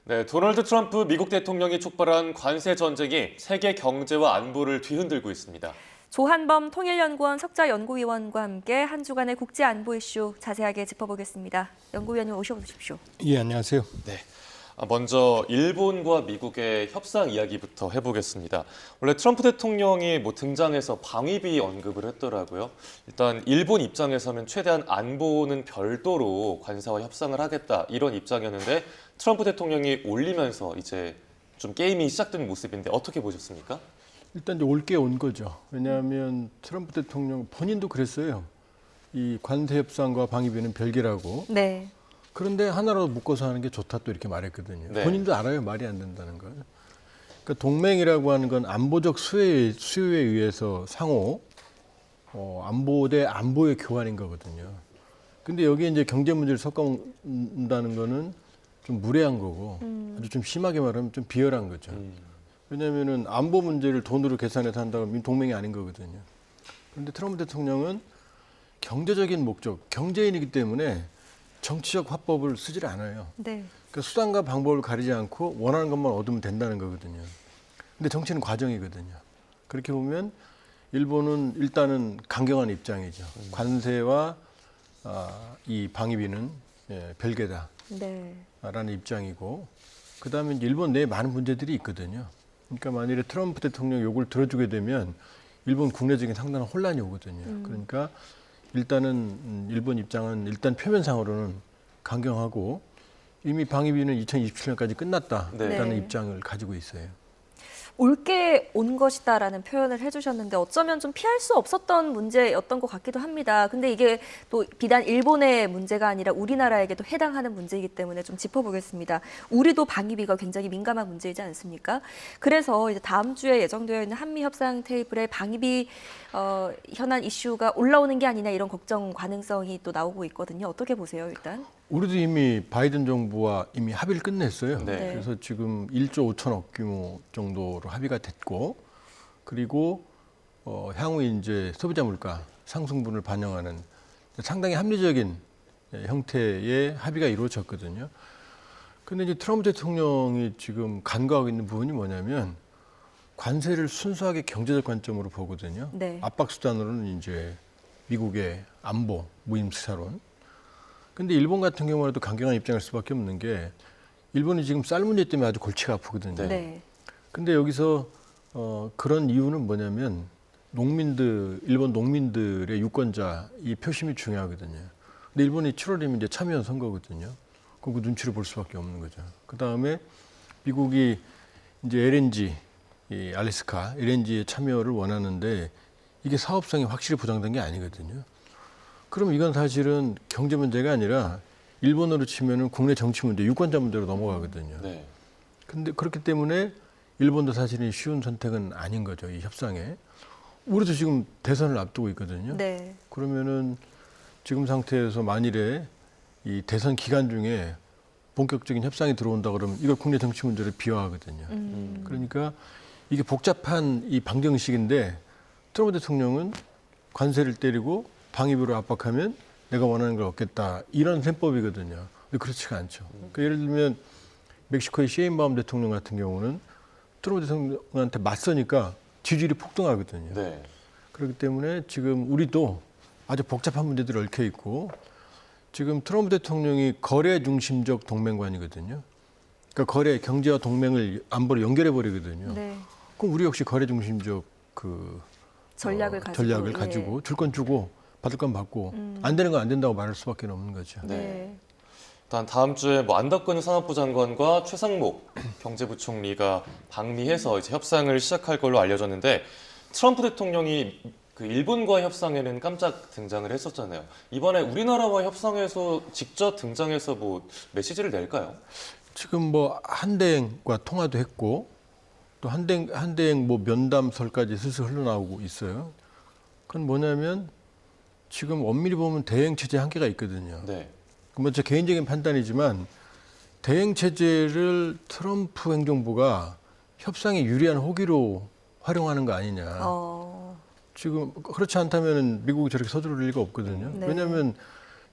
네, 도널드 트럼프 미국 대통령이 촉발한 관세 전쟁이 세계 경제와 안보를 뒤흔들고 있습니다. 조한범 통일연구원 석좌연구위원과 함께 한 주간의 국제 안보 이슈 자세하게 짚어보겠습니다. 연구위원님 오셔주십시오. 예, 안녕하세요. 네. 먼저 일본과 미국의 협상 이야기부터 해보겠습니다. 원래 트럼프 대통령이 등장해서 방위비 언급을 했더라고요. 일단 일본 입장에서는 최대한 안보는 별도로 관세와 협상을 하겠다 이런 입장이었는데 트럼프 대통령이 올리면서 이제 좀 게임이 시작된 모습인데 어떻게 보셨습니까? 일단 이제 올게 온 거죠. 왜냐하면 트럼프 대통령 본인도 그랬어요. 이 관세 협상과 방위비는 별개라고. 네. 그런데 하나로 묶어서 하는 게 좋다 또 이렇게 말했거든요. 네. 본인도 알아요. 말이 안 된다는 걸. 그러니까 동맹이라고 하는 건 안보적 수요에 의해서 상호 안보 대 안보의 교환인 거거든요. 근데 여기에 이제 경제 문제를 섞어온다는 거는 좀 무례한 거고 아주 좀 심하게 말하면 좀 비열한 거죠. 왜냐하면은 안보 문제를 돈으로 계산해서 한다면 동맹이 아닌 거거든요. 그런데 트럼프 대통령은 경제적인 목적, 경제인이기 때문에 정치적 화법을 쓰질 않아요. 네. 그러니까 수단과 방법을 가리지 않고 원하는 것만 얻으면 된다는 거거든요. 근데 정치는 과정이거든요. 그렇게 보면 일본은 일단은 강경한 입장이죠. 관세와 이 방위비는 별개다. 네. 라는 입장이고, 그 다음에 일본 내에 많은 문제들이 있거든요. 그러니까 만일에 트럼프 대통령 요구를 들어주게 되면 일본 국내적인 상당한 혼란이 오거든요. 그러니까 일단은 일본 입장은 일단 표면상으로는 강경하고 이미 방위비는 2027년까지 끝났다라는 네. 입장을 가지고 있어요. 올게 온 것이다라는 표현을 해주셨는데 어쩌면 좀 피할 수 없었던 문제였던 것 같기도 합니다. 근데 이게 또 비단 일본의 문제가 아니라 우리나라에게도 해당하는 문제이기 때문에 좀 짚어보겠습니다. 우리도 방위비가 굉장히 민감한 문제이지 않습니까? 그래서 이제 다음 주에 예정되어 있는 한미 협상 테이블에 방위비 현안 이슈가 올라오는 게 아니냐 이런 걱정 가능성이 또 나오고 있거든요. 어떻게 보세요, 일단? 우리도 이미 바이든 정부와 이미 합의를 끝냈어요. 네. 그래서 지금 1조 5천억 규모 정도로 합의가 됐고, 그리고 향후 이제 소비자 물가 상승분을 반영하는 상당히 합리적인 형태의 합의가 이루어졌거든요. 근데 이제 트럼프 대통령이 지금 간과하고 있는 부분이 뭐냐면 관세를 순수하게 경제적 관점으로 보거든요. 네. 압박 수단으로는 이제 미국의 안보, 무임시사론. 근데 일본 같은 경우에도 강경한 입장일 수밖에 없는 게 일본이 지금 쌀 문제 때문에 아주 골치가 아프거든요. 네. 근데 여기서 그런 이유는 뭐냐면 일본 농민들의 유권자 이 표심이 중요하거든요. 근데 일본이 7월이면 이제 참여연 선거거든요. 그럼 그 눈치를 볼 수밖에 없는 거죠. 그 다음에 미국이 이제 LNG, 이 알래스카 LNG에 참여를 원하는데 이게 사업성이 확실히 보장된 게 아니거든요. 그럼 이건 사실은 경제 문제가 아니라 일본으로 치면은 국내 정치 문제, 유권자 문제로 넘어가거든요. 네. 근데 그렇기 때문에 일본도 사실은 쉬운 선택은 아닌 거죠, 이 협상에. 우리도 지금 대선을 앞두고 있거든요. 네. 그러면은 지금 상태에서 만일에 이 대선 기간 중에 본격적인 협상이 들어온다 그러면 이걸 국내 정치 문제를 비화하거든요. 그러니까 이게 복잡한 이 방정식인데 트럼프 대통령은 관세를 때리고 방위비로 압박하면 내가 원하는 걸 얻겠다 이런 셈법이거든요. 근데 그렇지가 않죠. 그러니까 예를 들면 멕시코의 시ein바움 대통령 같은 경우는 트럼프 대통령한테 맞서니까 지지율이 폭등하거든요. 네. 그렇기 때문에 지금 우리도 아주 복잡한 문제들이 얽혀 있고 지금 트럼프 대통령이 거래 중심적 동맹관이거든요. 그러니까 거래, 경제와 동맹을 안보를 연결해 버리거든요. 네. 그럼 우리 역시 거래 중심적 전략을 가지고 줄 건 주고 받을 건 받고 안 되는 건 안 된다고 말할 수밖에 없는 거죠. 네. 일단 다음 주에 안덕근 산업부 장관과 최상목 경제부총리가 방미해서 이제 협상을 시작할 걸로 알려졌는데 트럼프 대통령이 그 일본과의 협상에는 깜짝 등장을 했었잖아요. 이번에 우리나라와 협상에서 직접 등장해서 메시지를 낼까요? 지금 한대행과 통화도 했고 또 한대행 면담설까지 슬슬 흘러나오고 있어요. 그건 뭐냐면 지금 엄밀히 보면 대행 체제 한계가 있거든요. 네. 제 개인적인 판단이지만 대행 체제를 트럼프 행정부가 협상에 유리한 호기로 활용하는 거 아니냐. 지금 그렇지 않다면 미국이 저렇게 서두를 리가 없거든요. 네. 왜냐하면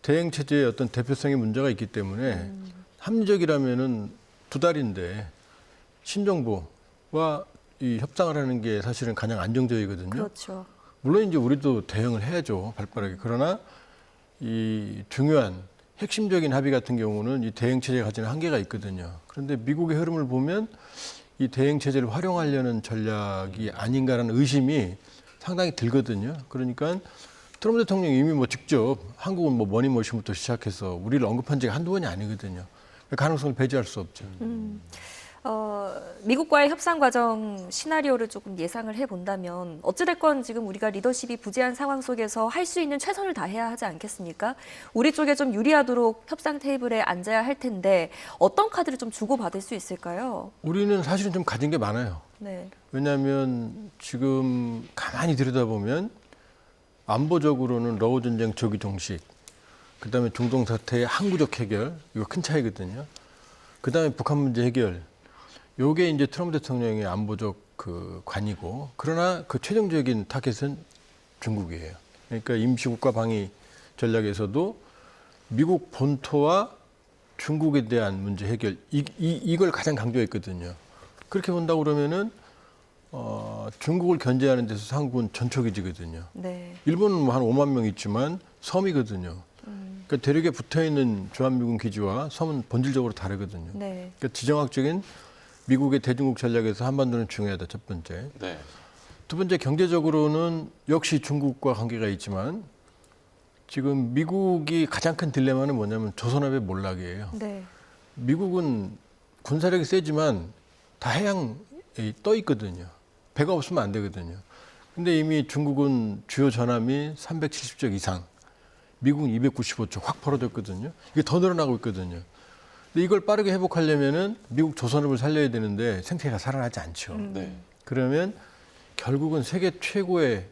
대행 체제의 어떤 대표성의 문제가 있기 때문에 합리적이라면은 두 달인데 신정부와 이 협상을 하는 게 사실은 가장 안정적이거든요. 그렇죠. 물론 이제 우리도 대응을 해야죠, 발빠르게. 그러나 이 중요한 핵심적인 합의 같은 경우는 이 대응 체제가 가지는 한계가 있거든요. 그런데 미국의 흐름을 보면 이 대응 체제를 활용하려는 전략이 아닌가라는 의심이 상당히 들거든요. 그러니까 트럼프 대통령이 이미 뭐 직접 한국은 뭐 머니머신부터 시작해서 우리를 언급한 지가 한두 번이 아니거든요. 가능성을 배제할 수 없죠. 미국과의 협상 과정 시나리오를 조금 예상을 해본다면 어찌됐건 지금 우리가 리더십이 부재한 상황 속에서 할 수 있는 최선을 다해야 하지 않겠습니까? 우리 쪽에 좀 유리하도록 협상 테이블에 앉아야 할 텐데 어떤 카드를 좀 주고받을 수 있을까요? 우리는 사실은 좀 가진 게 많아요. 네. 왜냐하면 지금 가만히 들여다보면 안보적으로는 러우 전쟁 조기 종식, 그다음에 중동 사태의 항구적 해결, 이거 큰 차이거든요. 그다음에 북한 문제 해결, 요게 이제 트럼프 대통령의 안보적 그 관이고, 그러나 그 최종적인 타겟은 중국이에요. 그러니까 임시국가 방위 전략에서도 미국 본토와 중국에 대한 문제 해결, 이걸 가장 강조했거든요. 그렇게 본다고 그러면은 중국을 견제하는 데서 한국은 전초기지거든요. 네. 일본은 뭐 한 5만 명 있지만 섬이거든요. 그러니까 대륙에 붙어있는 주한미군 기지와 섬은 본질적으로 다르거든요. 네. 그러니까 지정학적인 미국의 대중국 전략에서 한반도는 중요하다, 첫 번째. 네. 두 번째, 경제적으로는 역시 중국과 관계가 있지만 지금 미국이 가장 큰 딜레마는 뭐냐면 조선업의 몰락이에요. 네. 미국은 군사력이 세지만 다 해양에 떠 있거든요. 배가 없으면 안 되거든요. 근데 이미 중국은 주요 전함이 370隻이상, 미국은 295쪽 확 벌어졌거든요. 이게 더 늘어나고 있거든요. 근데 이걸 빠르게 회복하려면은 미국 조선업을 살려야 되는데 생태가 살아나지 않죠. 네. 그러면 결국은 세계 최고의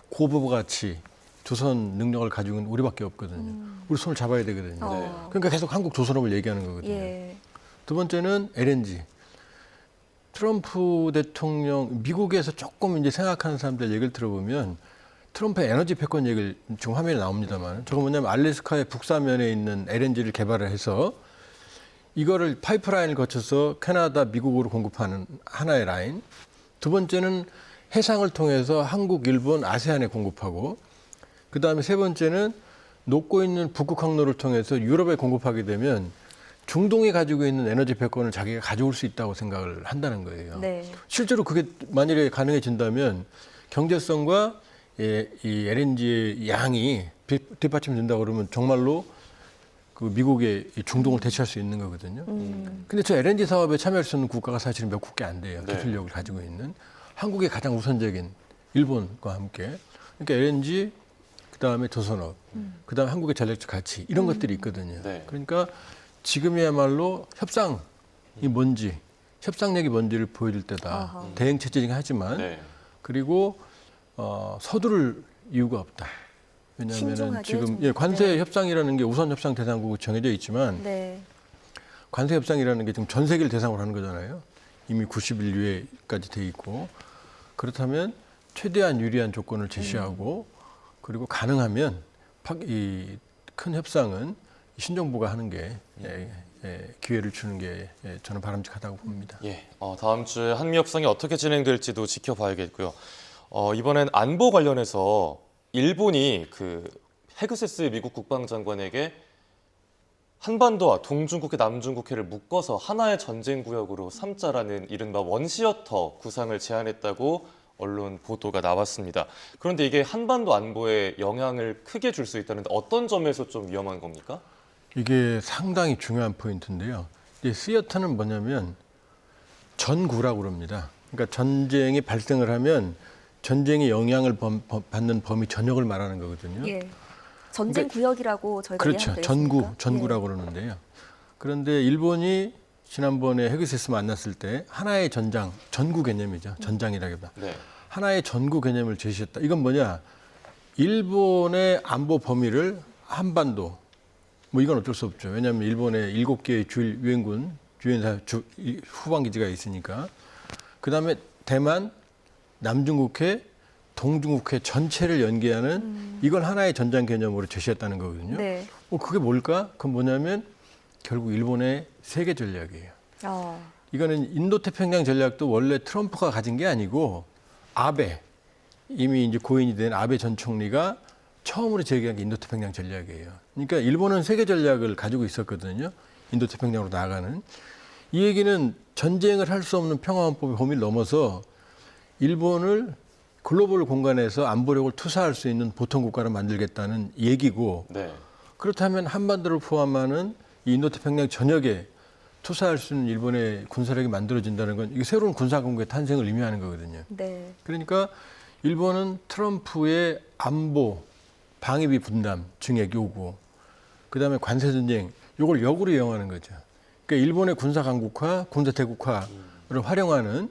고부가 가치 조선 능력을 가지고 있는 우리밖에 없거든요. 우리 손을 잡아야 되거든요. 그러니까 계속 한국 조선업을 얘기하는 거거든요. 예. 두 번째는 LNG. 트럼프 대통령, 미국에서 조금 이제 생각하는 사람들 얘기를 들어보면 트럼프의 에너지 패권 얘기를 지금 화면에 나옵니다만, 저거 뭐냐면 알래스카의 북사면에 있는 LNG를 개발을 해서 이거를 파이프라인을 거쳐서 캐나다, 미국으로 공급하는 하나의 라인. 두 번째는 해상을 통해서 한국, 일본, 아세안에 공급하고, 그 다음에 세 번째는 녹고 있는 북극 항로를 통해서 유럽에 공급하게 되면 중동이 가지고 있는 에너지 패권을 자기가 가져올 수 있다고 생각을 한다는 거예요. 네. 실제로 그게 만일에 가능해진다면 경제성과 이 LNG의 양이 뒷받침된다고 그러면 정말로 그 미국의 이 중동을 대체할 수 있는 거거든요. 근데 저 LNG 사업에 참여할 수 있는 국가가 사실은 몇 국가 안 돼요. 네. 기술력을 가지고 있는. 한국의 가장 우선적인 일본과 함께. 그러니까 LNG, 그다음에 조선업, 그다음에 한국의 전략적 가치, 이런 것들이 있거든요. 네. 그러니까 지금이야말로 협상이 뭔지, 협상력이 뭔지를 보여줄 때다. 아하. 대응 체제이긴 하지만 네. 그리고 서두를 이유가 없다. 왜냐하면 신중하게 지금 좀, 관세 네. 협상이라는 게 우선 협상 대상국이 정해져 있지만 네. 관세 협상이라는 게 지금 전 세계를 대상으로 하는 거잖아요. 이미 90일 유예까지 돼 있고, 그렇다면 최대한 유리한 조건을 제시하고 그리고 가능하면 이 큰 협상은 신정부가 하는 게 기회를 주는 게 저는 바람직하다고 봅니다. 예, 다음 주에 한미 협상이 어떻게 진행될지도 지켜봐야겠고요. 이번엔 안보 관련해서 일본이 그 헤그세스 미국 국방장관에게 한반도와 동중국해, 남중국해를 묶어서 하나의 전쟁 구역으로 삼자라는 이른바 원시어터 구상을 제안했다고 언론 보도가 나왔습니다. 그런데 이게 한반도 안보에 영향을 크게 줄 수 있다는데 어떤 점에서 좀 위험한 겁니까? 이게 상당히 중요한 포인트인데요. 이 시어터는 뭐냐면 전구라고 그럽니다. 그러니까 전쟁이 발생을 하면 전쟁의 영향을 받는 범위 전역을 말하는 거거든요. 예. 전쟁 구역이라고 저희가 그렇죠. 이해하면 되겠습니까? 전구라고 그러는데요. 그런데 일본이 지난번에 헤그세스 만났을 때 하나의 전구 개념이죠. 전장이라기보다. 네. 하나의 전구 개념을 제시했다. 이건 뭐냐? 일본의 안보 범위를 한반도, 뭐 이건 어쩔 수 없죠. 왜냐하면 일본에 7개의 주일 유엔군, 유엔사 후방기지가 있으니까. 그다음에 대만, 남중국해, 동중국해 전체를 연계하는 이걸 하나의 전장 개념으로 제시했다는 거거든요. 네. 그게 뭘까? 그건 뭐냐면 결국 일본의 세계 전략이에요. 어. 이거는 인도태평양 전략도 원래 트럼프가 가진 게 아니고 아베, 이미 이제 고인이 된 아베 전 총리가 처음으로 제기한 게 인도태평양 전략이에요. 그러니까 일본은 세계 전략을 가지고 있었거든요. 인도태평양으로 나아가는. 이 얘기는 전쟁을 할 수 없는 평화헌법의 범위를 넘어서 일본을 글로벌 공간에서 안보력을 투사할 수 있는 보통 국가를 만들겠다는 얘기고, 네. 그렇다면 한반도를 포함하는 이 인도태평양 전역에 투사할 수 있는 일본의 군사력이 만들어진다는 건 이게 새로운 군사공국의 탄생을 의미하는 거거든요. 네. 그러니까 일본은 트럼프의 안보, 방위비 분담, 증액 요구, 그다음에 관세 전쟁, 요걸 역으로 이용하는 거죠. 그러니까 일본의 군사 강국화, 군사 대국화를 활용하는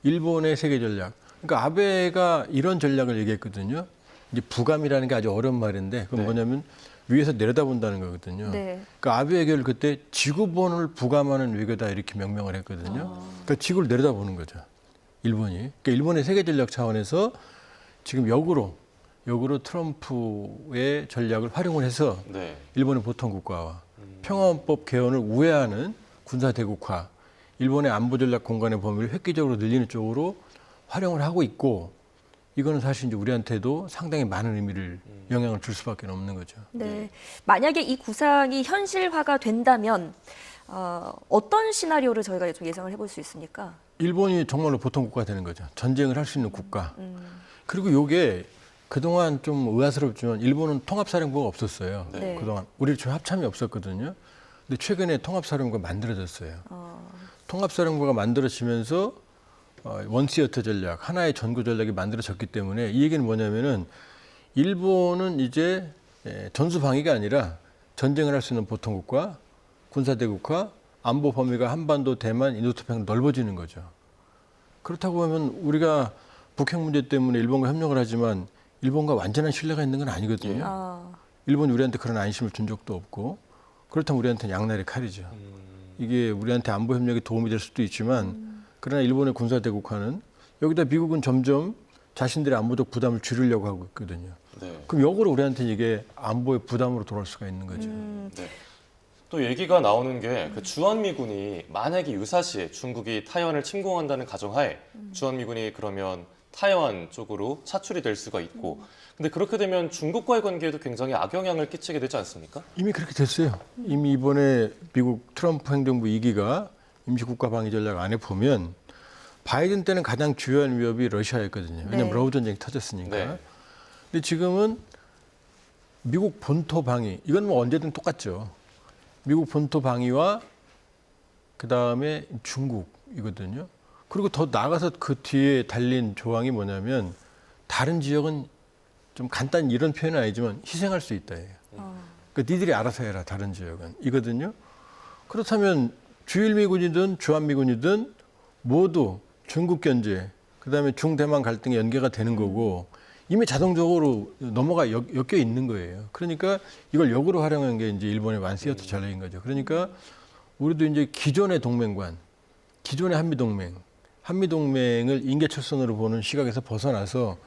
일본의 세계 전략. 그러니까 아베가 이런 전략을 얘기했거든요. 이제 부감이라는 게 아주 어려운 말인데 그건 네. 뭐냐면 위에서 내려다본다는 거거든요. 네. 그러니까 아베 외교를 그때 지구본을 부감하는 외교다 이렇게 명명을 했거든요. 그러니까 지구를 내려다보는 거죠. 일본이. 그러니까 일본의 세계 전략 차원에서 지금 역으로 트럼프의 전략을 활용을 해서 네. 일본의 보통 국가와 평화헌법 개헌을 우회하는 군사 대국화, 일본의 안보 전략 공간의 범위를 획기적으로 늘리는 쪽으로 활용을 하고 있고, 이거는 사실 이제 우리한테도 상당히 많은 의미를 영향을 줄 수밖에 없는 거죠. 네. 만약에 이 구상이 현실화가 된다면 어떤 시나리오를 저희가 좀 예상을 해볼 수 있습니까? 일본이 정말로 보통 국가가 되는 거죠. 전쟁을 할 수 있는 국가. 그리고 요게 그동안 좀 의아스럽지만 일본은 통합사령부가 없었어요. 네. 그동안 우리 좀 합참이 없었거든요. 근데 최근에 통합사령부가 만들어졌어요. 통합사령부가 만들어지면서 원시어터 전략, 하나의 전구 전략이 만들어졌기 때문에 이 얘기는 뭐냐면은 일본은 이제 전수방위가 아니라 전쟁을 할 수 있는 보통 국가, 군사대국화, 안보 범위가 한반도, 대만, 인도태평양 넓어지는 거죠. 그렇다고 하면 우리가 북핵 문제 때문에 일본과 협력을 하지만 일본과 완전한 신뢰가 있는 건 아니거든요. 일본이 우리한테 그런 안심을 준 적도 없고, 그렇다면 우리한테는 양날의 칼이죠. 이게 우리한테 안보 협력에 도움이 될 수도 있지만, 그러나 일본의 군사 대국화는 여기다 미국은 점점 자신들의 안보적 부담을 줄이려고 하고 있거든요. 네. 그럼 역으로 우리한테 이게 안보의 부담으로 돌아올 수가 있는 거죠. 네. 또 얘기가 나오는 게 그 주한미군이 만약에 유사시에 중국이 타이완을 침공한다는 가정하에 주한미군이 그러면 타이완 쪽으로 차출이 될 수가 있고, 근데 그렇게 되면 중국과의 관계에도 굉장히 악영향을 끼치게 되지 않습니까? 이미 그렇게 됐어요. 이미 이번에 미국 트럼프 행정부 2기가 임시국가 방위 전략 안에 보면 바이든 때는 가장 주요한 위협이 러시아였거든요. 왜냐하면 네. 러우 전쟁이 터졌으니까. 네. 근데 지금은 미국 본토 방위, 이건 뭐 언제든 똑같죠. 미국 본토 방위와 그다음에 중국이거든요. 그리고 더 나아가서 그 뒤에 달린 조항이 뭐냐면 다른 지역은 좀 간단히 이런 표현은 아니지만 희생할 수 있다. 그러니까 니들이 알아서 해라, 다른 지역은. 이거든요. 그렇다면 주일미군이든 주한미군이든 모두 중국 견제, 그다음에 중대만 갈등에 연계가 되는 거고 이미 자동적으로 넘어가 엮여 있는 거예요. 그러니까 이걸 역으로 활용한 게 이제 일본의 완시어터 전략인 거죠. 그러니까 우리도 이제 기존의 동맹관, 기존의 한미동맹을 인계철선으로 보는 시각에서 벗어나서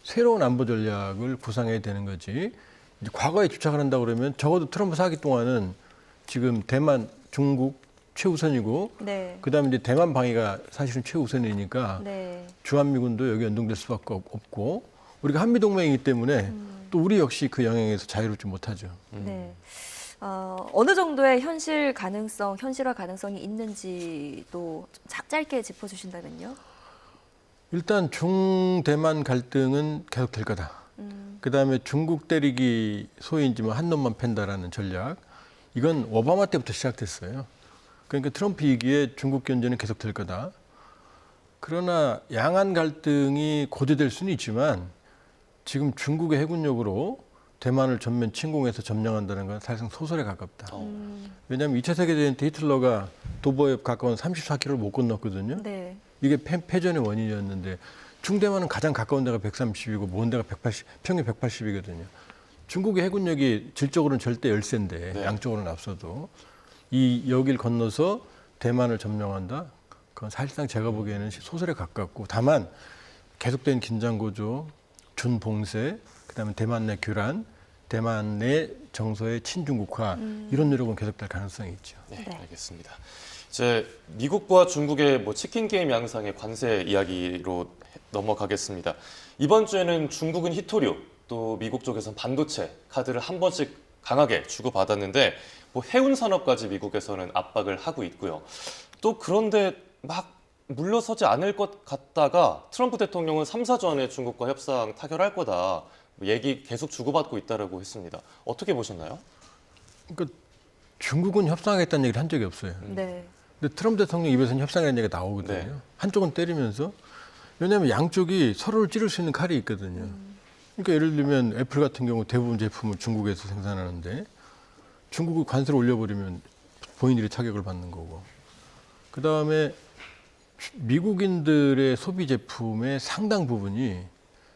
새로운 안보 전략을 구상해야 되는 거지. 이제 과거에 주착을 한다 그러면 적어도 트럼프 4기 동안은 지금 대만, 중국 최우선이고, 네. 그다음에 이제 대만 방위가 사실은 최우선이니까 네. 주한미군도 여기 연동될 수밖에 없고, 우리가 한미동맹이기 때문에 또 우리 역시 그 영향에서 자유롭지 못하죠. 네. 어느 정도의 현실화 가능성이 있는지도 좀 짧게 짚어주신다면요. 일단 중대만 갈등은 계속될 거다. 그다음에 중국 때리기, 소위 이제 뭐 한 놈만 팬다라는 전략, 이건 오바마 때부터 시작됐어요. 그러니까 트럼프 2기에 중국 견제는 계속될 거다. 그러나 양안 갈등이 고조될 수는 있지만 지금 중국의 해군력으로 대만을 전면 침공해서 점령한다는 건 사실상 소설에 가깝다. 왜냐하면 2차 세계대전 때 히틀러가 도보에 가까운 34km를 못 건넜거든요. 네. 이게 패전의 원인이었는데 중대만은 가장 가까운 데가 130이고 먼 데가 180, 평균 180이거든요. 중국의 해군력이 질적으로는 절대 열세인데 네. 양쪽으로는 앞서도 이 여길 건너서 대만을 점령한다? 그건 사실상 제가 보기에는 소설에 가깝고, 다만 계속된 긴장 고조, 준봉쇄, 그다음에 대만 내 교란, 대만의 정서의 친중국화 이런 노력은 계속될 가능성이 있죠. 네, 네. 알겠습니다. 이제 미국과 중국의 뭐 치킨 게임 양상의 관세 이야기로 넘어가겠습니다. 이번 주에는 중국은 히토류, 또 미국 쪽에서는 반도체 카드를 한 번씩 강하게 주고받았는데 뭐 해운 산업까지 미국에서는 압박을 하고 있고요. 또 그런데 막 물러서지 않을 것 같다가 트럼프 대통령은 3, 4주 안에 중국과 협상 타결할 거다. 얘기 계속 주고받고 있다라고 했습니다. 어떻게 보셨나요? 그러니까 중국은 협상하겠다는 얘기를 한 적이 없어요. 네. 근데 트럼프 대통령 입에서는 협상이라는 얘기가 나오거든요. 네. 한쪽은 때리면서 왜냐하면 양쪽이 서로를 찌를 수 있는 칼이 있거든요. 그러니까 예를 들면 애플 같은 경우 대부분 제품을 중국에서 생산하는데 중국이 관세를 올려버리면 본인들이 타격을 받는 거고 그 다음에 미국인들의 소비 제품의 상당 부분이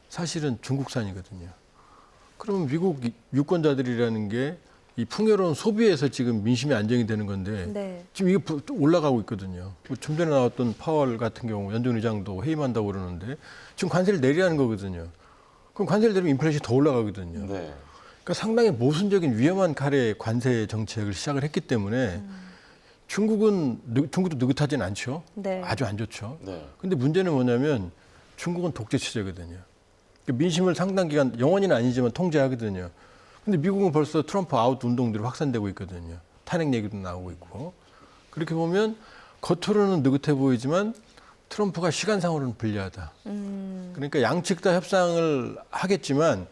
사실은 중국산이거든요. 그러면 미국 유권자들이라는 게 이 풍요로운 소비에서 지금 민심이 안정이 되는 건데 네. 지금 이게 올라가고 있거든요. 좀 전에 나왔던 파월 같은 경우 연준 의장도 해임한다고 그러는데 지금 관세를 내리라는 거거든요. 그럼 관세를 내리면 인플레이션이 더 올라가거든요. 네. 그러니까 상당히 모순적인 위험한 칼의 관세 정책을 시작을 했기 때문에 중국도 느긋하진 않죠. 네. 아주 안 좋죠. 네. 근데 문제는 뭐냐면 중국은 독재 체제거든요. 그러니까 민심을 상당 기간 영원히는 아니지만 통제하거든요. 근데 미국은 벌써 트럼프 아웃 운동들이 확산되고 있거든요. 탄핵 얘기도 나오고 있고. 그렇게 보면 겉으로는 느긋해 보이지만 트럼프가 시간상으로는 불리하다. 그러니까 양측 다 협상을 하겠지만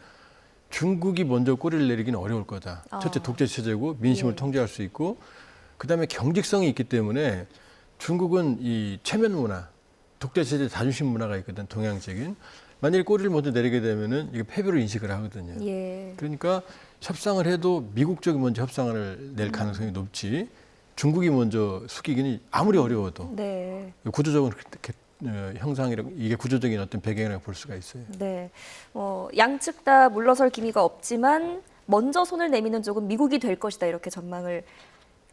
중국이 먼저 꼬리를 내리기는 어려울 거다. 첫째 독재 체제고 민심을 예. 통제할 수 있고 그다음에 경직성이 있기 때문에 중국은 이 체면 문화, 독재 체제 자존심 문화가 있거든. 동양적인. 만약에 꼬리를 먼저 내리게 되면은 이게 패배로 인식을 하거든요. 예. 그러니까 협상을 해도 미국 쪽이 먼저 협상을 낼 가능성이 높지 중국이 먼저 숙이기는 아무리 어려워도 네. 구조적인 형상이라고 이게 구조적인 어떤 배경이라고 볼 수가 있어요. 네. 양측 다 물러설 기미가 없지만 먼저 손을 내미는 쪽은 미국이 될 것이다 이렇게 전망을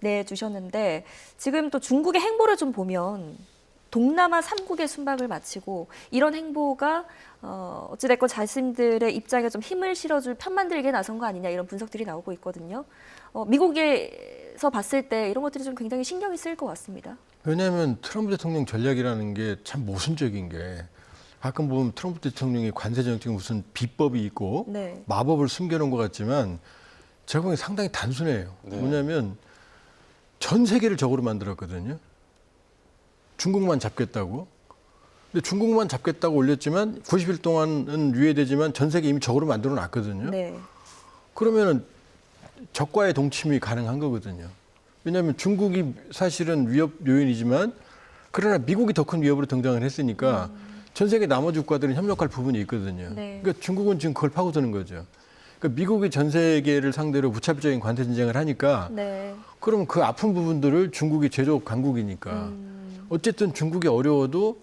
내주셨는데 지금 또 중국의 행보를 좀 보면 동남아 3국의 순방을 마치고 이런 행보가 어찌됐건 자신들의 입장에 좀 힘을 실어줄 편만들게 나선 거 아니냐 이런 분석들이 나오고 있거든요. 미국에서 봤을 때 이런 것들이 좀 굉장히 신경이 쓰일 것 같습니다. 왜냐하면 트럼프 대통령 전략이라는 게 참 모순적인 게 가끔 보면 트럼프 대통령이 관세 정책에 무슨 비법이 있고 네. 마법을 숨겨놓은 것 같지만 제가 보기엔 상당히 단순해요. 네. 뭐냐면 전 세계를 적으로 만들었거든요. 중국만 잡겠다고. 근데 중국만 잡겠다고 올렸지만 90일 동안은 유예되지만 전 세계 이미 적으로 만들어 놨거든요. 네. 그러면은 적과의 동침이 가능한 거거든요. 왜냐하면 중국이 사실은 위협 요인이지만 그러나 미국이 더 큰 위협으로 등장을 했으니까 전 세계 나머지 국가들은 협력할 부분이 있거든요. 네. 그러니까 중국은 지금 그걸 파고드는 거죠. 그러니까 미국이 전 세계를 상대로 무차별적인 관세 전쟁을 하니까 네. 그럼 그 아픈 부분들을 중국이 제조업 강국이니까 어쨌든 중국이 어려워도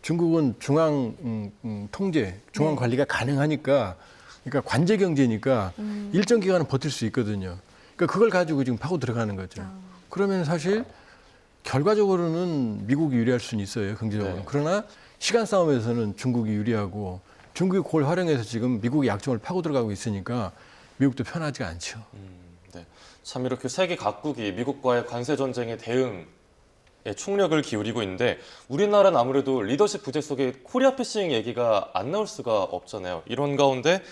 중국은 중앙 통제, 중앙 관리가 가능하니까 그러니까 관제 경제니까 일정 기간은 버틸 수 있거든요. 그러니까 그걸 가지고 지금 파고 들어가는 거죠. 그러면 사실 결과적으로는 미국이 유리할 수는 있어요, 경제적으로. 네. 그러나 시간 싸움에서는 중국이 유리하고 중국이 그걸 활용해서 지금 미국의 약점을 파고 들어가고 있으니까 미국도 편하지가 않죠. 네. 참 이렇게 세계 각국이 미국과의 관세 전쟁에 대응에 총력을 기울이고 있는데 우리나라는 아무래도 리더십 부재 속에 코리아 패싱 얘기가 안 나올 수가 없잖아요. 이런 가운데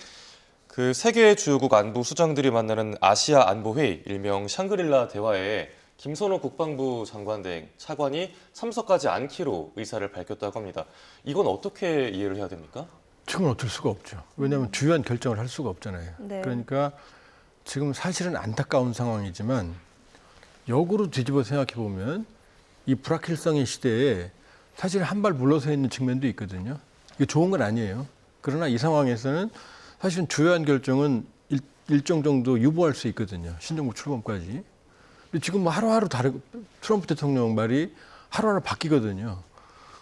그 세계 주요국 안보 수장들이 만나는 아시아 안보회의, 일명 샹그릴라 대화에 김선호 국방부 장관 등 차관이 참석하지 않기로 의사를 밝혔다고 합니다. 이건 어떻게 이해를 해야 됩니까? 지금은 어쩔 수가 없죠. 왜냐하면 주요한 결정을 할 수가 없잖아요. 네. 그러니까 지금 사실은 안타까운 상황이지만 역으로 뒤집어 생각해 보면 이 불확실성의 시대에 사실 한 발 물러서 있는 측면도 있거든요. 이게 좋은 건 아니에요. 그러나 이 상황에서는 사실은 주요한 결정은 일정 정도 유보할 수 있거든요. 신정부 출범까지. 근데 지금 뭐 하루하루 트럼프 대통령 말이 하루하루 바뀌거든요.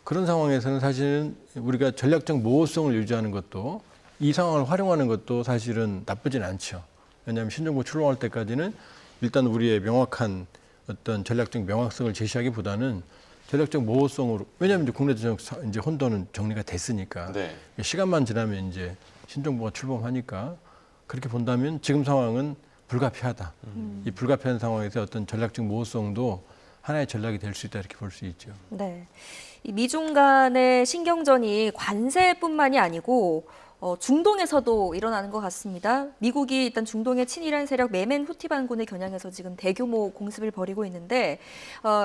그런 상황에서는 사실은 우리가 전략적 모호성을 유지하는 것도 이 상황을 활용하는 것도 사실은 나쁘진 않죠. 왜냐하면 신정부 출범할 때까지는 일단 우리의 명확한 어떤 전략적 명확성을 제시하기보다는 전략적 모호성으로 왜냐하면 이제 국내적 이제 혼돈은 정리가 됐으니까 네. 시간만 지나면 이제 신정부가 출범하니까 그렇게 본다면 지금 상황은 불가피하다. 이 불가피한 상황에서 어떤 전략적 모호성도 하나의 전략이 될 수 있다 이렇게 볼 수 있죠. 네. 이 미중 간의 신경전이 관세뿐만이 아니고 중동에서도 일어나는 것 같습니다. 미국이 일단 중동의 친이란 세력 예멘 후티 반군을 겨냥해서 지금 대규모 공습을 벌이고 있는데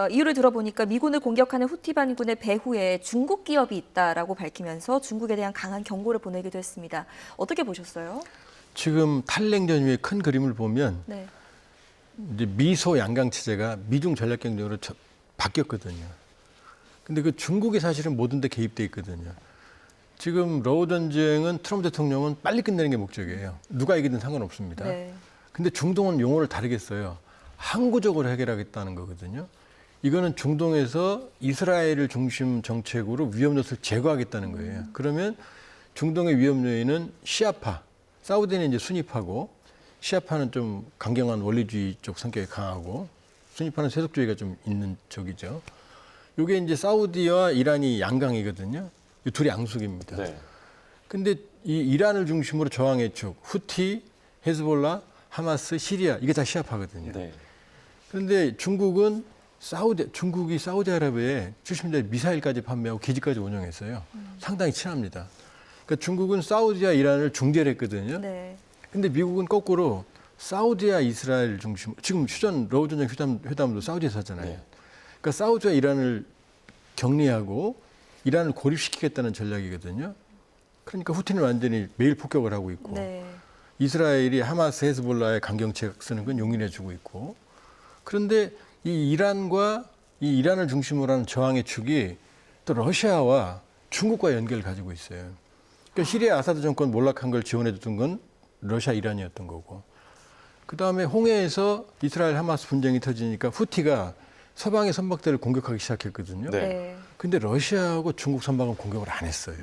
이유를 들어보니까 미군을 공격하는 후티 반군의 배후에 중국 기업이 있다라고 밝히면서 중국에 대한 강한 경고를 보내기도 했습니다. 어떻게 보셨어요? 지금 탈냉전 이후의 큰 그림을 보면 네. 이제 미소 양강 체제가 미중 전략 경쟁으로 바뀌었거든요. 근데 그 중국이 사실은 모든 데 개입돼 있거든요. 지금 러우 전쟁은 트럼프 대통령은 빨리 끝내는 게 목적이에요. 누가 이기든 상관없습니다. 네. 근데 중동은 용어를 다르게 써요. 항구적으로 해결하겠다는 거거든요. 이거는 중동에서 이스라엘을 중심 정책으로 위험 요소를 제거하겠다는 거예요. 그러면 중동의 위험 요인은 시아파, 사우디는 이제 순위파고 시아파는 좀 강경한 원리주의 쪽 성격이 강하고 순위파는 세속주의가 좀 있는 쪽이죠. 이게 이제 사우디와 이란이 양강이거든요. 이 둘이 양숙입니다. 네. 근데 이 이란을 중심으로 저항의 쪽, 후티, 헤즈볼라, 하마스, 시리아 이게 다 시아파거든요. 네. 그런데 중국이 사우디아라비아에 70년대 미사일까지 판매하고 기지까지 운영했어요. 상당히 친합니다. 그러니까 중국은 사우디와 이란을 중재를 했거든요. 네. 근데 미국은 거꾸로 사우디와 이스라엘 중심, 지금 러우 전쟁 회담도 사우디에서 하잖아요. 네. 그러니까 사우디와 이란을 격리하고 이란을 고립시키겠다는 전략이거든요. 그러니까 후티는 완전히 매일 폭격을 하고 있고 네. 이스라엘이 하마스, 헤즈볼라의 강경책 쓰는 건 용인해주고 있고 그런데 이 이란을 중심으로 하는 저항의 축이 또 러시아와 중국과 연결을 가지고 있어요. 그러니까 시리아 아사드 정권 몰락한 걸 지원해줬던 건 러시아, 이란이었던 거고 그다음에 홍해에서 이스라엘 하마스 분쟁이 터지니까 후티가 서방의 선박대를 공격하기 시작했거든요. 네. 네. 근데 러시아하고 중국 선박은 공격을 안 했어요.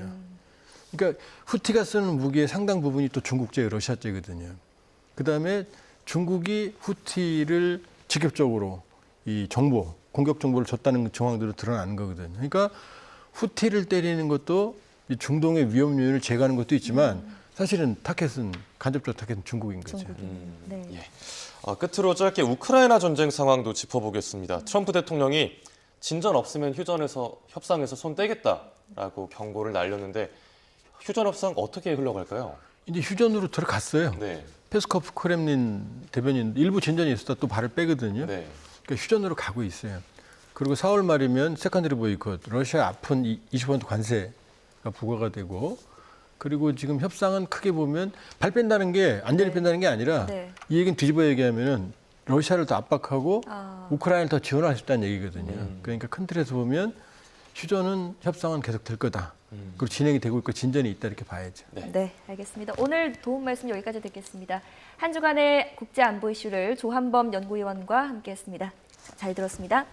그러니까 후티가 쓰는 무기의 상당 부분이 또 중국제, 러시아제거든요. 그다음에 중국이 후티를 직접적으로 이 정보, 공격 정보를 줬다는 정황들로 드러나는 거거든요. 그러니까 후티를 때리는 것도 이 중동의 위험 요인을 제거하는 것도 있지만 사실은 간접적 타겟은 중국인 거죠. 중국이. 네. 예. 끝으로 짧게 우크라이나 전쟁 상황도 짚어보겠습니다. 트럼프 대통령이 진전 없으면 협상에서 손 떼겠다라고 경고를 날렸는데 휴전 협상 어떻게 흘러갈까요? 이제 휴전으로 들어갔어요. 네. 페스코프 크렘린 대변인 일부 진전이 있었다 또 발을 빼거든요. 네. 그러니까 휴전으로 가고 있어요. 그리고 4월 말이면 세컨드리 보이콧, 러시아 아픈 20% 관세가 부과가 되고 그리고 지금 협상은 크게 보면 발 뺀다는 게 완전히 네. 뺀다는 게 아니라 네. 이 얘기는 뒤집어 얘기하면은 러시아를 더 압박하고 우크라이나를 더 지원할 수 있다는 얘기거든요. 그러니까 큰 틀에서 보면 협상은 계속 될 거다. 그리고 진행이 되고 있고 진전이 있다 이렇게 봐야죠. 네, 알겠습니다. 오늘 도움 말씀 여기까지 듣겠습니다. 한 주간의 국제 안보 이슈를 조한범 연구위원과 함께했습니다. 잘 들었습니다.